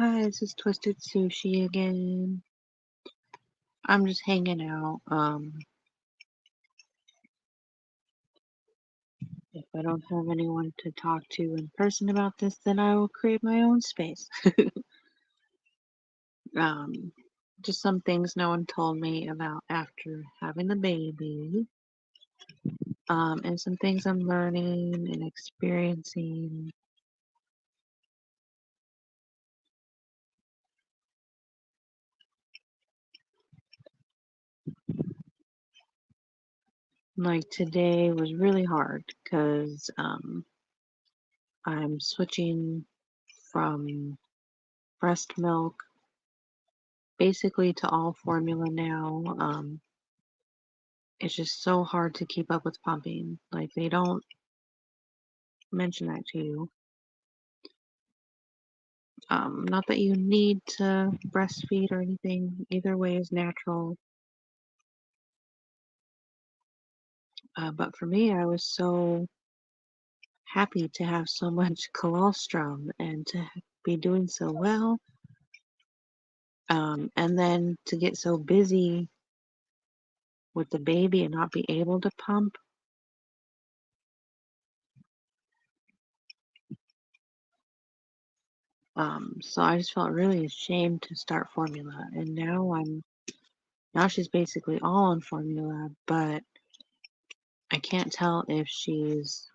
Hi, this is Twisted Sushi again. I'm just hanging out. If I don't have anyone to talk to in person about this, then I will create my own space. um, just some things no one told me about after having the baby. And some things I'm learning and experiencing. Like today was really hard because I'm switching from breast milk basically to all formula now. It's just so hard to keep up with pumping. Like they don't mention that to you. Not that you need to breastfeed or anything. Either way is natural. But for me, I was so happy to have so much colostrum and to be doing so well. And then to get so busy with the baby and not be able to pump. So I just felt really ashamed to start formula. And now she's basically all on formula, but I can't tell if she's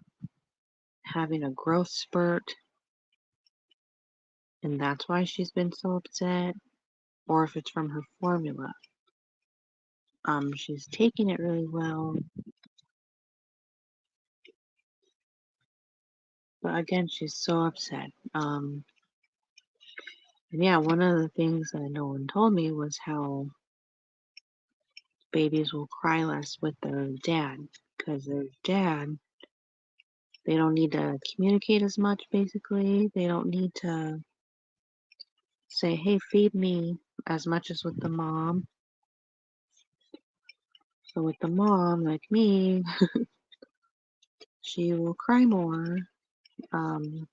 having a growth spurt and that's why she's been so upset, or if it's from her formula. She's taking it really well, but again, she's so upset. And yeah, one of the things that no one told me was how babies will cry less with their dad, because their dad, they don't need to communicate as much, basically. They don't need to say, hey, feed me, as much as with the mom. So with the mom, like me, she will cry more, um,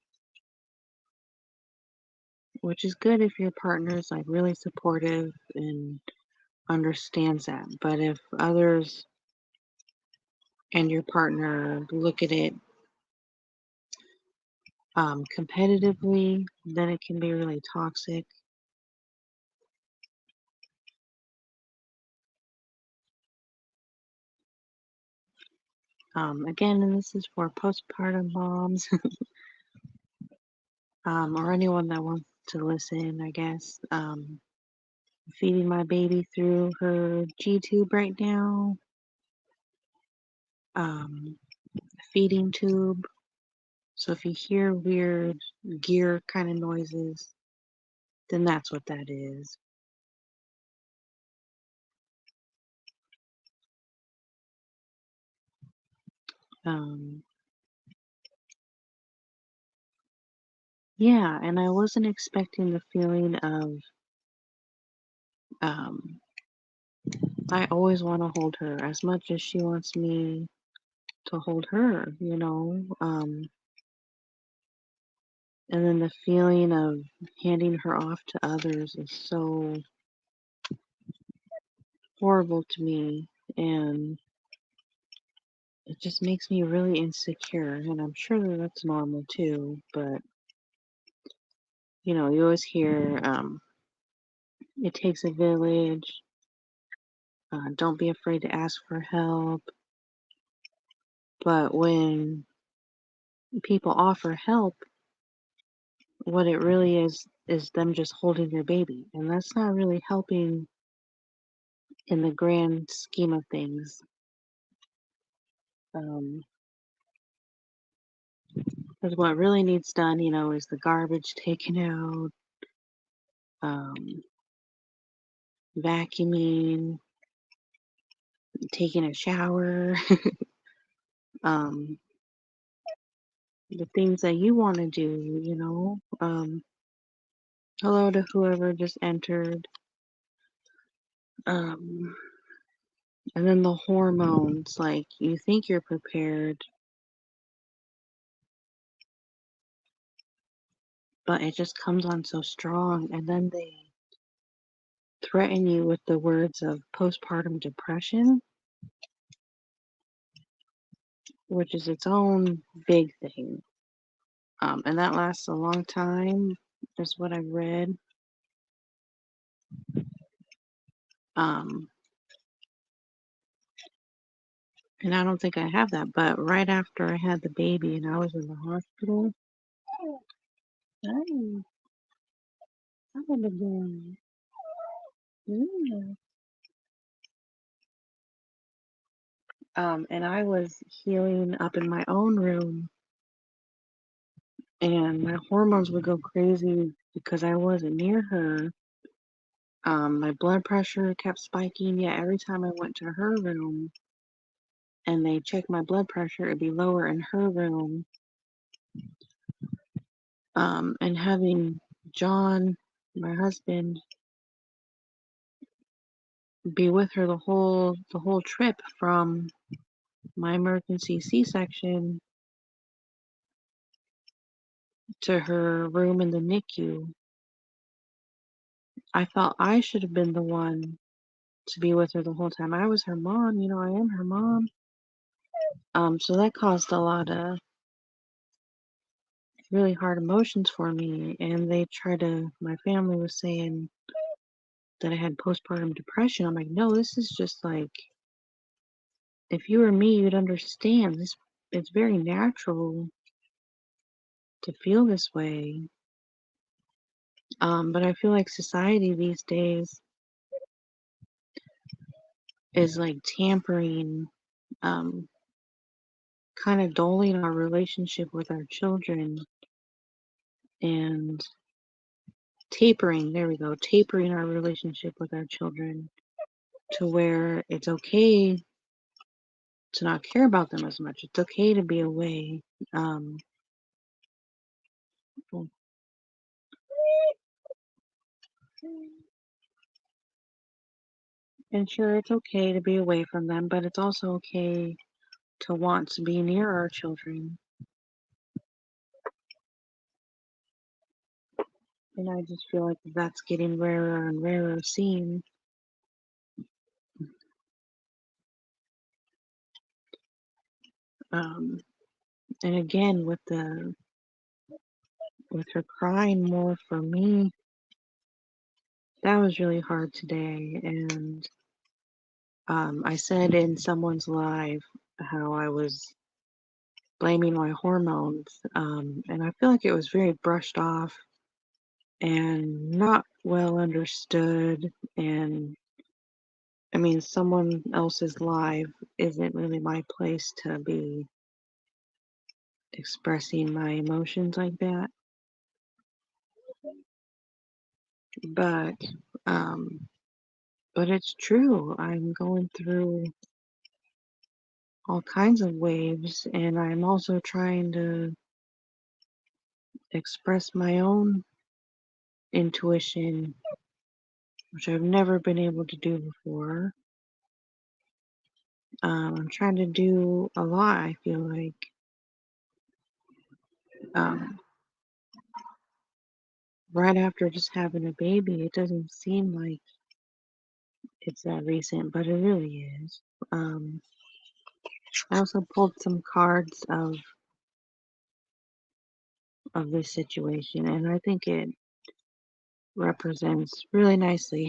which is good if your partner is like really supportive and understands that. But if others and your partner look at it competitively, then it can be really toxic. Again, and this is for postpartum moms or anyone that wants to listen, I guess. Feeding my baby through her G tube right now. Um, Feeding tube. So if you hear weird gear kind of noises, then that's what that is. Um, yeah, and I wasn't expecting the feeling of um, I always want to hold her as much as she wants me to hold her, you know. And then the feeling of handing her off to others is so horrible to me, and it just makes me really insecure. And I'm sure that that's normal too, but you know, you always hear it takes a village. Don't be afraid to ask for help. But when people offer help, what it really is them just holding your baby. And that's not really helping in the grand scheme of things. Because what really needs done, you know, is the garbage taken out, um, vacuuming, taking a shower, um, the things that you want to do, you know. Hello to whoever just entered. Um, and then the hormones, like you think you're prepared, but it just comes on so strong. And then they threaten you with the words of postpartum depression, which is its own big thing. And that lasts a long time, is what I've read. Um, and I don't think I have that, but right after I had the baby and I was in the hospital, I, I would have been, yeah. And I was healing up in my own room, and my hormones would go crazy because I wasn't near her. My blood pressure kept spiking, yet every time I went to her room and they checked my blood pressure, it'd be lower in her room. And having John, my husband, be with her the whole trip from my emergency C-section to her room in the NICU, I felt I should have been the one to be with her the whole time. I was her mom, I am her mom. So that caused a lot of really hard emotions for me. And my family was saying that I had postpartum depression. I'm like, no, this is just like, if you were me, you'd understand. It's very natural to feel this way. But I feel like society these days is like tampering, um, kind of dulling our relationship with our children and tapering our relationship with our children to where it's okay to not care about them as much. It's okay to be away. Um, and sure, it's okay to be away from them, but it's also okay to want to be near our children. And I just feel like that's getting rarer and rarer seen. Um, and again, with her crying more for me, that was really hard today. And I said in someone's live how I was blaming my hormones, and I feel like it was very brushed off and not well understood. And I mean, someone else's live isn't really my place to be expressing my emotions like that. But um, but it's true. I'm going through all kinds of waves, and I'm also trying to express my own intuition, which I've never been able to do before. I'm trying to do a lot, I feel like. Um, right after just having a baby, it doesn't seem like it's that recent, but it really is. Um, I also pulled some cards of this situation, and I think it represents really nicely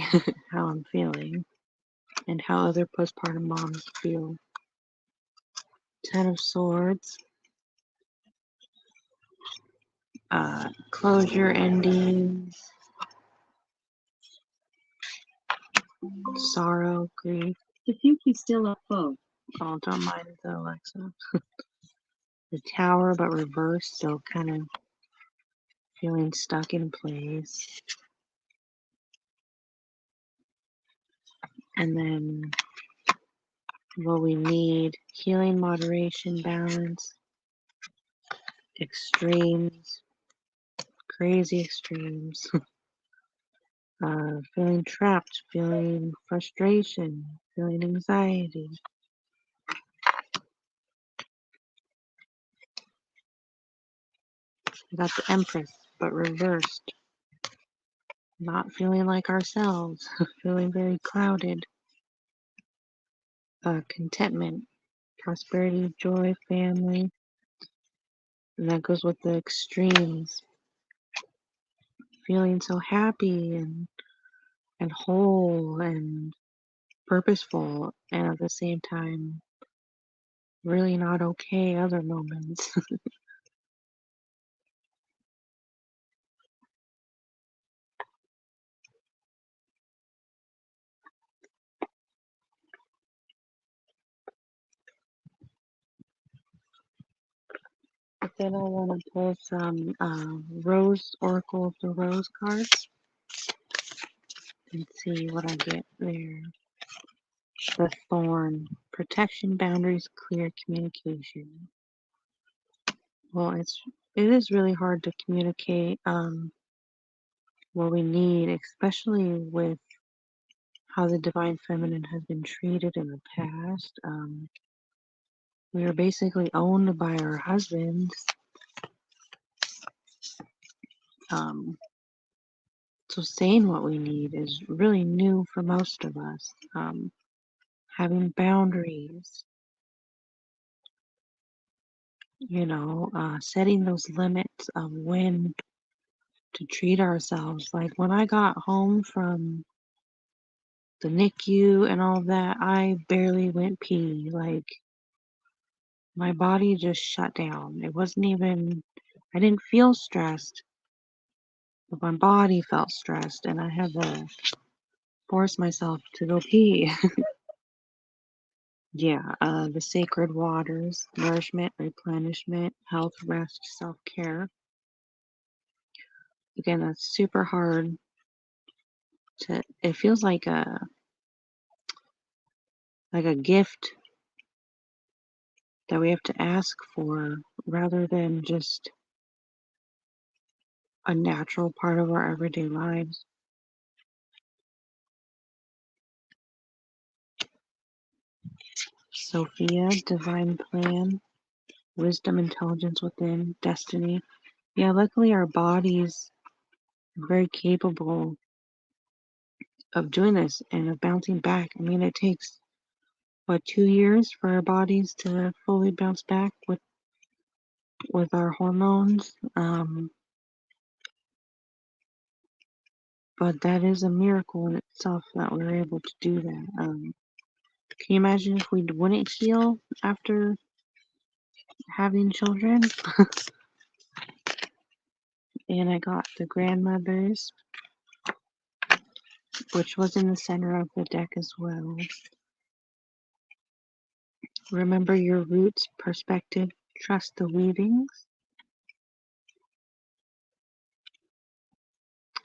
how I'm feeling and how other postpartum moms feel. Ten of Swords, closure, endings, sorrow, grief. The Fuki's still up phone. Oh, don't mind the Alexa. The Tower, but reversed, so kind of feeling stuck in place. And then what we need: healing, moderation, balance, extremes, crazy extremes. Feeling trapped, feeling frustration, feeling anxiety. I got the Empress, but reversed. Not feeling like ourselves, feeling very clouded. Contentment, prosperity, joy, family, and that goes with the extremes. Feeling so happy and whole and purposeful, and at the same time, really not okay other moments. But then I want to pull some Rose Oracle of the Rose cards and see what I get there. The Thorn, protection, boundaries, clear communication. Well, it is really hard to communicate what we need, especially with how the divine feminine has been treated in the past. We were basically owned by our husbands. Um, so saying what we need is really new for most of us. Having boundaries, setting those limits of when to treat ourselves. Like when I got home from the NICU and all that, I barely went pee. Like my body just shut down. It wasn't even, I didn't feel stressed, but my body felt stressed and I had to force myself to go pee. Yeah, the sacred waters, nourishment, replenishment, health, rest, self-care. Again, that's super hard it feels like a gift that we have to ask for rather than just a natural part of our everyday lives. Sophia, divine plan, wisdom, intelligence within, destiny. Yeah, luckily our bodies are very capable of doing this and of bouncing back. I mean, it takes, what, 2 years for our bodies to fully bounce back with our hormones. But that is a miracle in itself that we were able to do that. Can you imagine if we wouldn't heal after having children? And I got the grandmothers, which was in the center of the deck as well. Remember your roots, perspective, trust the weavings.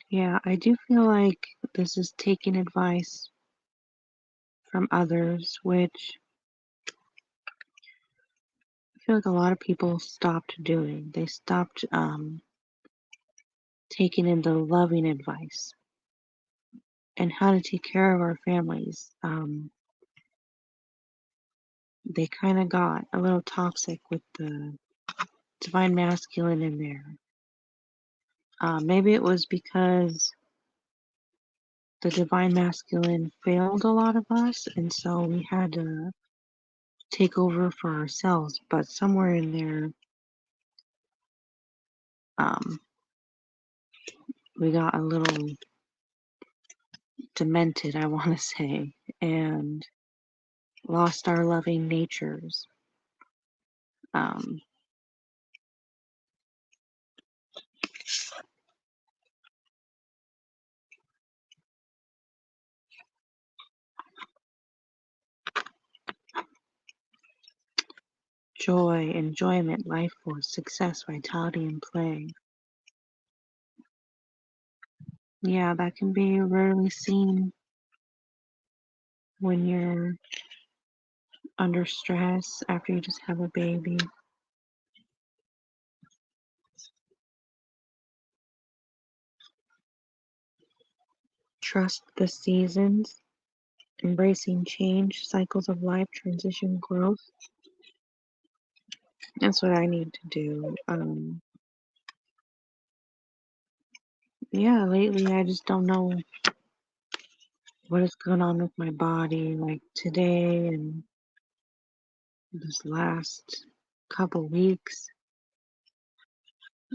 Yeah, I do feel like this is taking advice from others, which I feel like a lot of people stopped doing. They stopped taking in the loving advice and how to take care of our families. They kind of got a little toxic with the divine masculine in there. Maybe it was because the divine masculine failed a lot of us, and so we had to take over for ourselves. But somewhere in there, um, we got a little demented, I want to say, and lost our loving natures. Um, Joy, enjoyment, life force, success, vitality, and play. Yeah, that can be rarely seen when you're under stress after you just have a baby. Trust the seasons, embracing change, cycles of life, transition, growth. That's what I need to do. yeah, lately I just don't know what is going on with my body. Like today and this last couple weeks,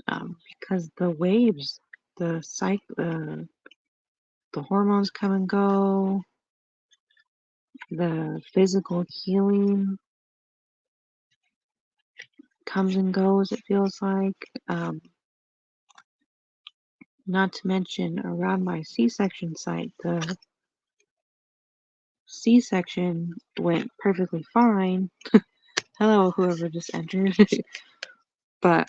because the waves, the hormones come and go, the physical healing comes and goes, it feels like. Not to mention around my C-section site, the C-section went perfectly fine. Hello, whoever just entered. But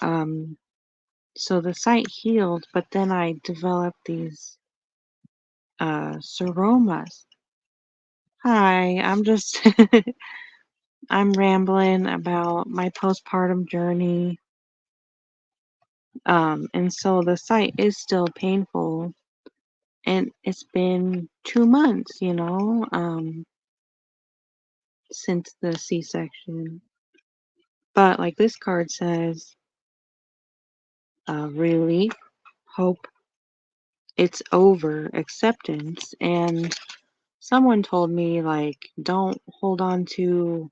so the site healed, but then I developed these seromas. Hi, I'm just I'm rambling about my postpartum journey. And so the site is still painful, and it's been 2 months, since the C-section. But like this card says, relief, hope, it's over, acceptance. And someone told me, like, don't hold on to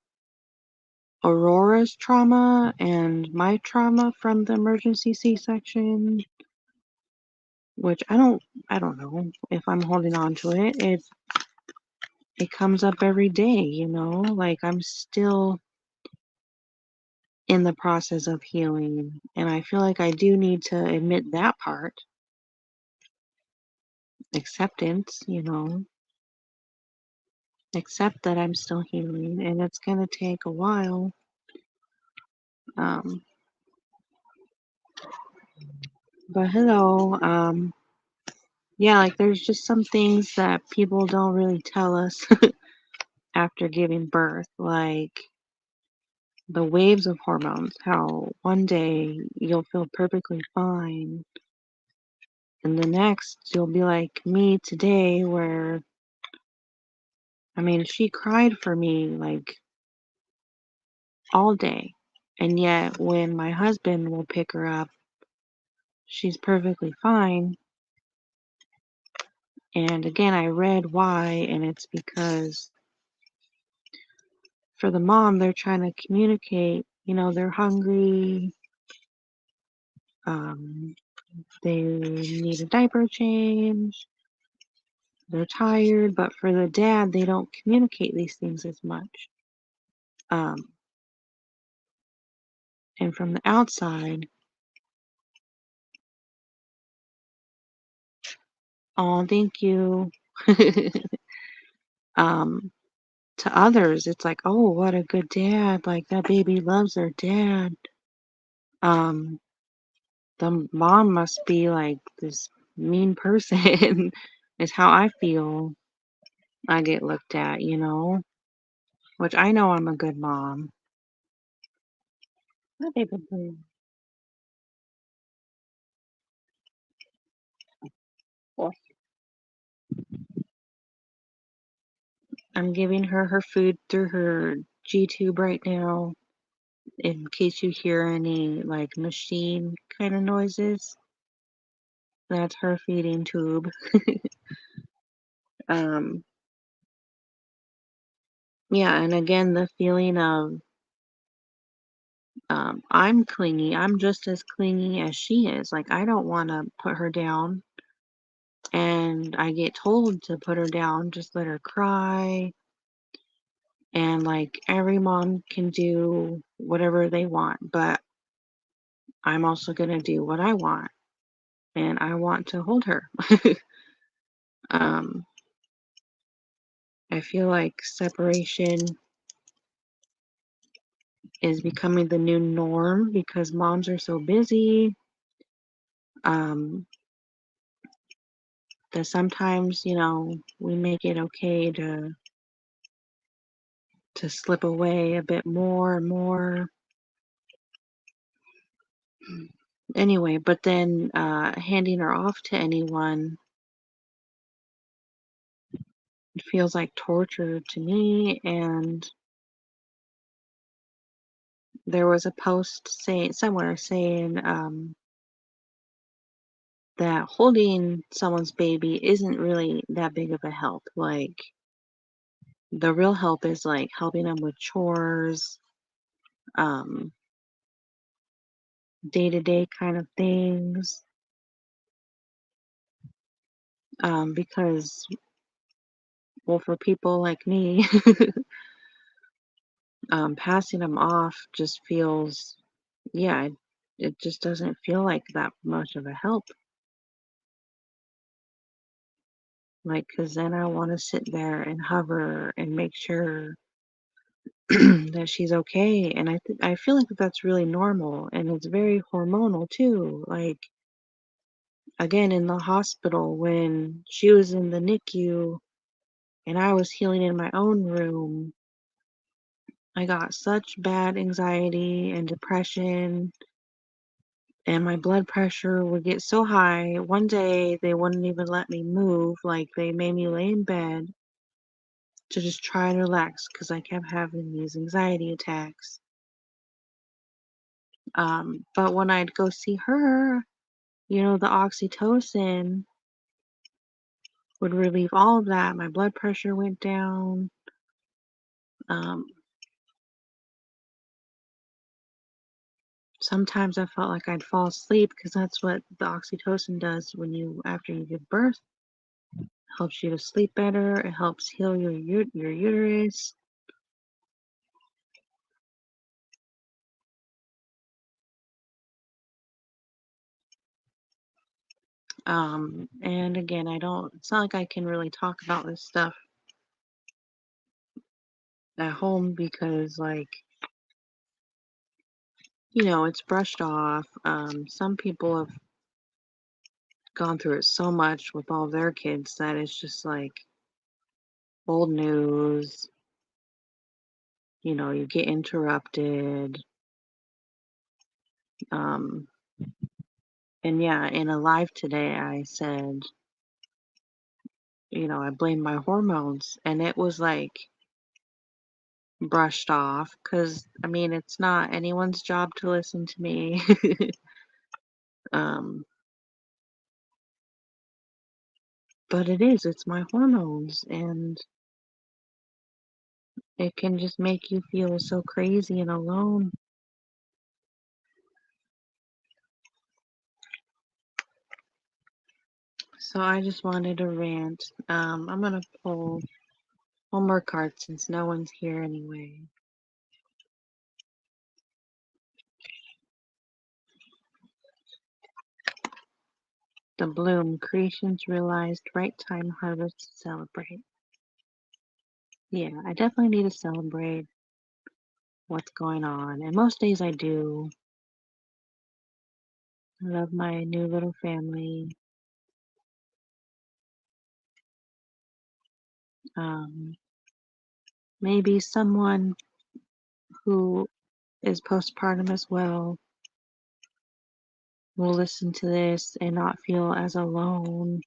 Aurora's trauma and my trauma from the emergency C-section, which I don't know if I'm holding on to it. It comes up every day, like I'm still in the process of healing, and I feel like I do need to admit that part. Acceptance, accept that I'm still healing and it's going to take a while. Um, but hello, yeah, like there's just some things that people don't really tell us after giving birth, like the waves of hormones, how one day you'll feel perfectly fine, and the next you'll be like me today, where, I mean, she cried for me like all day. And yet, when my husband will pick her up, she's perfectly fine. And again, I read why, and it's because for the mom, they're trying to communicate, they're hungry, um, they need a diaper change, they're tired, but for the dad, they don't communicate these things as much. Um, and from the outside, oh, thank you. um, to others, it's like, oh, what a good dad. Like that baby loves their dad. Um, the mom must be like this mean person, is how I feel I get looked at, which I know I'm a good mom. Hi, baby blue. Well, I'm giving her her food through her G tube right now, in case you hear any like machine kind of noises. That's her feeding tube. um, yeah, and again, the feeling of I'm clingy. I'm just as clingy as she is. Like, I don't want to put her down. And I get told to put her down, just let her cry. And like, every mom can do whatever they want, but I'm also going to do what I want. And I want to hold her. um, I feel like separation is becoming the new norm because moms are so busy. Um, that sometimes, we make it okay to slip away a bit more and more. Anyway, but then handing her off to anyone, it feels like torture to me. And there was a post saying somewhere saying that holding someone's baby isn't really that big of a help. Like, the real help is like helping them with chores, um, day-to-day kind of things. Because, well, for people like me, passing them off just feels, yeah, it just doesn't feel like that much of a help. Like, because then I want to sit there and hover and make sure that she's okay. And I feel like that's really normal, and it's very hormonal too. Like, again, in the hospital when she was in the NICU and I was healing in my own room, I got such bad anxiety and depression, and my blood pressure would get so high. One day they wouldn't even let me move. Like, they made me lay in bed to just try and relax because I kept having these anxiety attacks. But when I'd go see her, the oxytocin would relieve all of that. My blood pressure went down. Um, Sometimes I felt like I'd fall asleep because that's what the oxytocin does after you give birth. It helps you to sleep better. It helps heal your uterus. And again, it's not like I can really talk about this stuff at home because, like, it's brushed off. Some people have gone through it so much with all their kids that it's just like old news. You get interrupted. Um, and yeah, in a live today, I said, I blame my hormones, and it was like brushed off because, I mean, it's not anyone's job to listen to me. um, but it's my hormones, and it can just make you feel so crazy and alone. So I just wanted to rant. I'm gonna pull one more card since no one's here anyway. The bloom, creations realized, right time, harvest to celebrate. Yeah, I definitely need to celebrate what's going on, and most days I do. I love my new little family. Um, Maybe someone who is postpartum as well will listen to this and not feel as alone.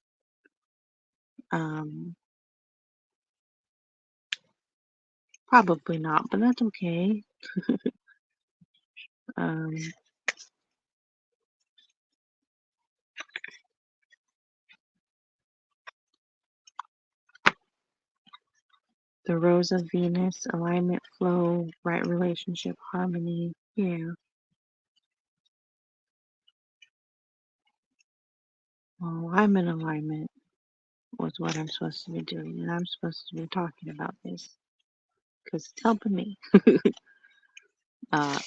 Um, Probably not, but that's okay. Um, the Rose of Venus, alignment, flow, right relationship, harmony. Yeah, well, I'm in alignment with what I'm supposed to be doing, and I'm supposed to be talking about this because it's helping me.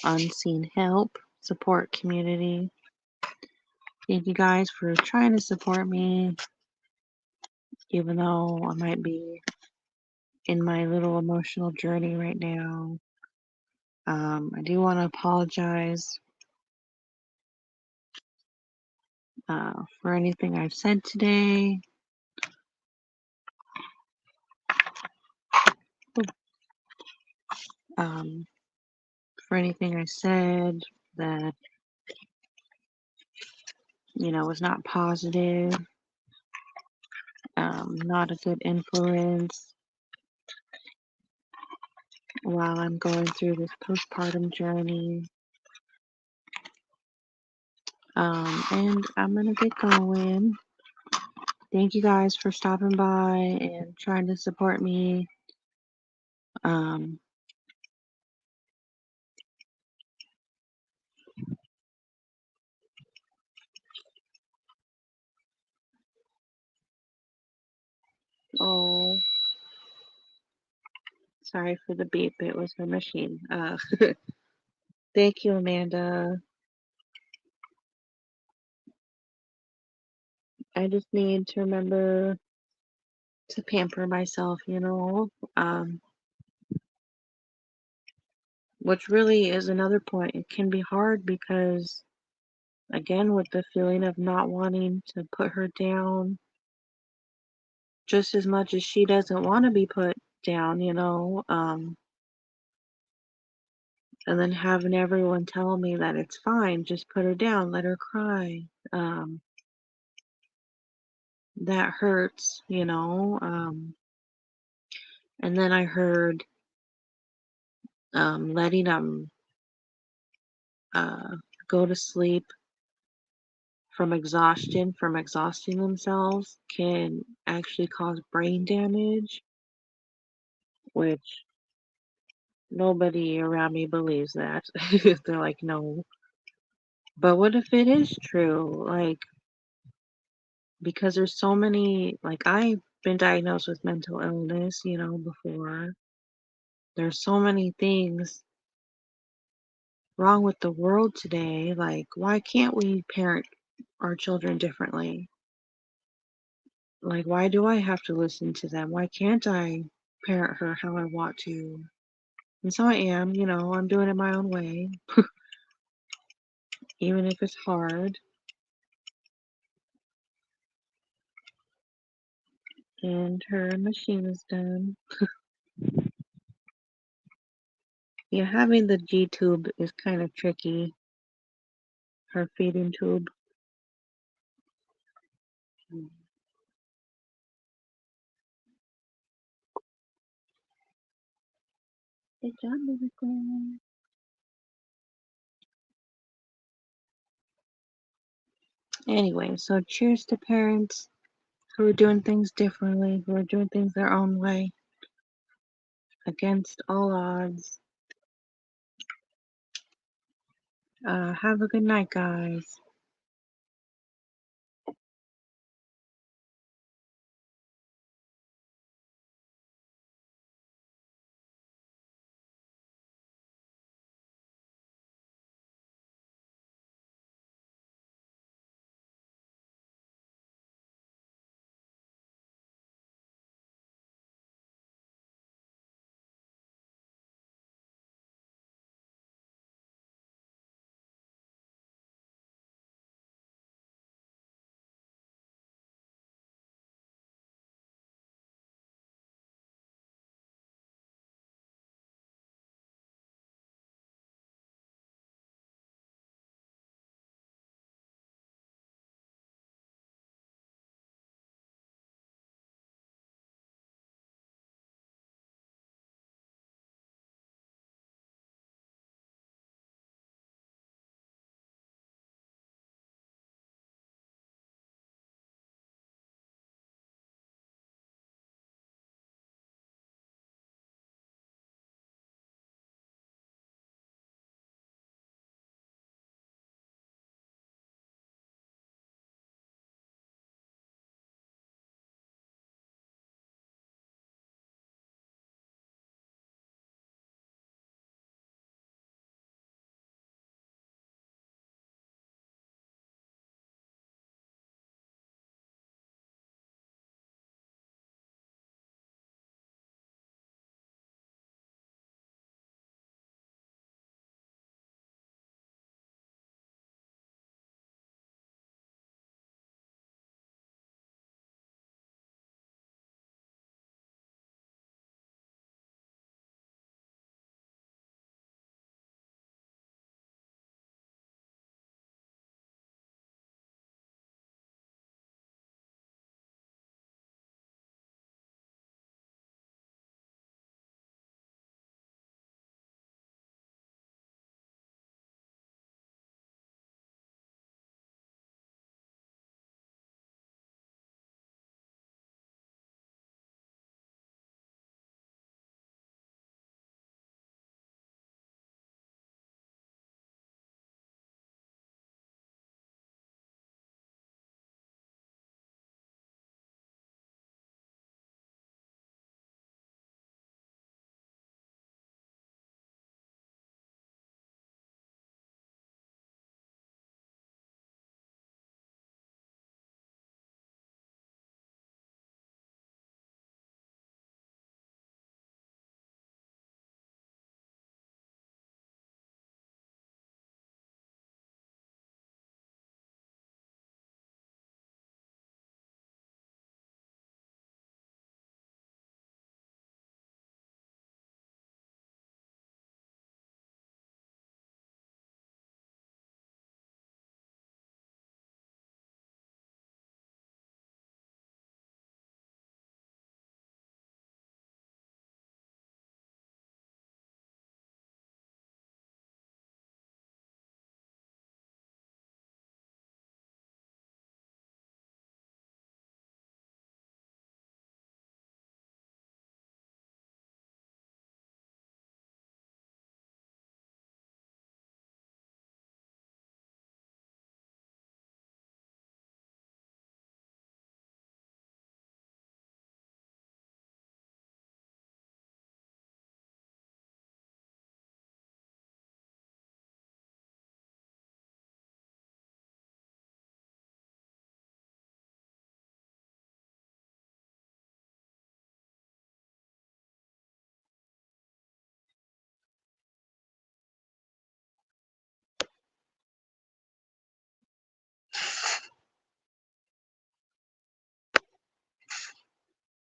Unseen help, support community. Thank you guys for trying to support me, even though I might be in my little emotional journey right now. I do want to apologize for anything I've said today. Um, for anything I said that, was not positive, not a good influence while I'm going through this postpartum journey. And I'm gonna get going. Thank you guys for stopping by and trying to support me. Um, oh, sorry for the beep. It was the machine. Thank you, Amanda. I just need to remember to pamper myself. Um, which really is another point. It can be hard because, again, with the feeling of not wanting to put her down just as much as she doesn't want to be put down. And then having everyone tell me that it's fine, just put her down, let her cry. Um, that hurts. And then I heard letting them uh, go to sleep from exhaustion, from exhausting themselves, can actually cause brain damage, which nobody around me believes that. They're like, no. But what if it is true? Like, because there's so many, like, I've been diagnosed with mental illness, before. There's so many things wrong with the world today. Like, why can't we parent our children differently? Like, why do I have to listen to them? Why can't I parent her how I want to? And so I am, I'm doing it my own way, even if it's hard. And her machine is done. Yeah, having the G tube is kind of tricky, her feeding tube. Good job, baby girl. Anyway, so cheers to parents who are doing things differently, who are doing things their own way, against all odds. Have a good night, guys.